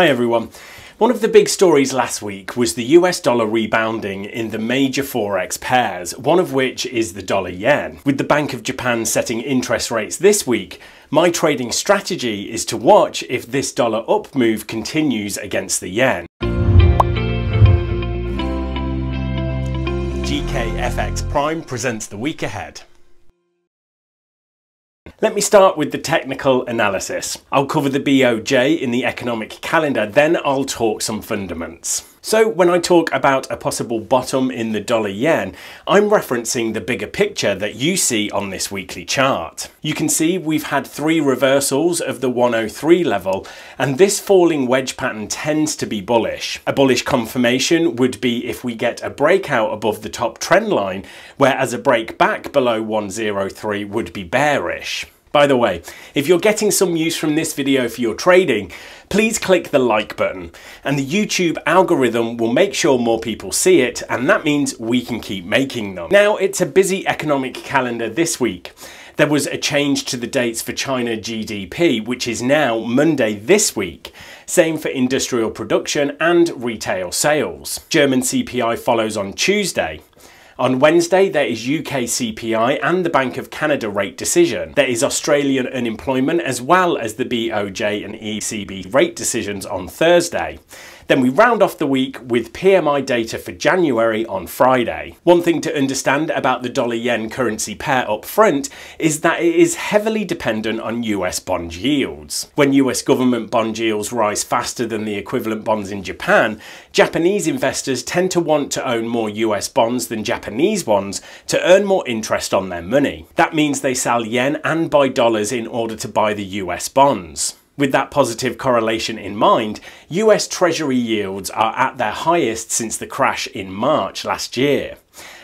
Hi everyone. One of the big stories last week was the US dollar rebounding in the major forex pairs, one of which is the dollar yen. With the Bank of Japan setting interest rates this week, my trading strategy is to watch if this dollar up move continues against the yen. GKFX Prime presents the week ahead. Let me start with the technical analysis. I'll cover the BOJ in the economic calendar, then I'll talk some fundamentals. So when I talk about a possible bottom in the dollar yen, I'm referencing the bigger picture that you see on this weekly chart. You can see we've had 3 reversals of the 103 level, and this falling wedge pattern tends to be bullish. A bullish confirmation would be if we get a breakout above the top trend line, whereas a break back below 103 would be bearish. By the way, if you're getting some use from this video for your trading, please click the like button, and the YouTube algorithm will make sure more people see it, and that means we can keep making them. Now, it's a busy economic calendar this week. There was a change to the dates for China GDP, which is now Monday this week. Same for industrial production and retail sales. German CPI follows on Tuesday. On Wednesday, there is UK CPI and the Bank of Canada rate decision. There is Australian unemployment as well as the BOJ and ECB rate decisions on Thursday. Then we round off the week with PMI data for January on Friday. One thing to understand about the dollar-yen currency pair up front is that it is heavily dependent on US bond yields. When US government bond yields rise faster than the equivalent bonds in Japan, Japanese investors tend to want to own more US bonds than Japanese ones to earn more interest on their money. That means they sell yen and buy dollars in order to buy the US bonds. With that positive correlation in mind, US Treasury yields are at their highest since the crash in March last year,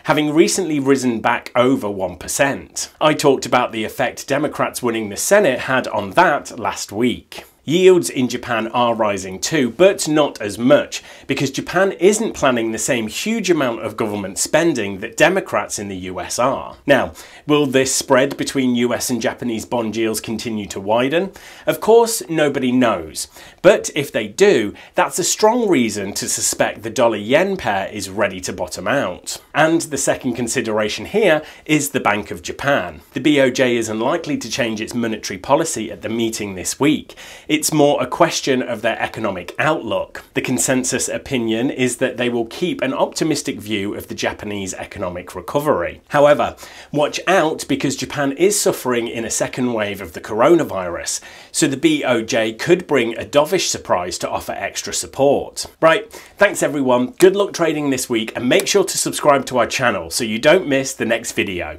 having recently risen back over 1%. I talked about the effect Democrats winning the Senate had on that last week. Yields in Japan are rising too, but not as much, because Japan isn't planning the same huge amount of government spending that Democrats in the US are. Now, will this spread between US and Japanese bond yields continue to widen? Of course, nobody knows. But if they do, that's a strong reason to suspect the dollar-yen pair is ready to bottom out. And the second consideration here is the Bank of Japan. The BOJ is unlikely to change its monetary policy at the meeting this week. It's more a question of their economic outlook. The consensus opinion is that they will keep an optimistic view of the Japanese economic recovery. However, watch out because Japan is suffering in a second wave of the coronavirus, so the BOJ could bring a dovish surprise to offer extra support. Right, thanks everyone, good luck trading this week, and make sure to subscribe to our channel so you don't miss the next video.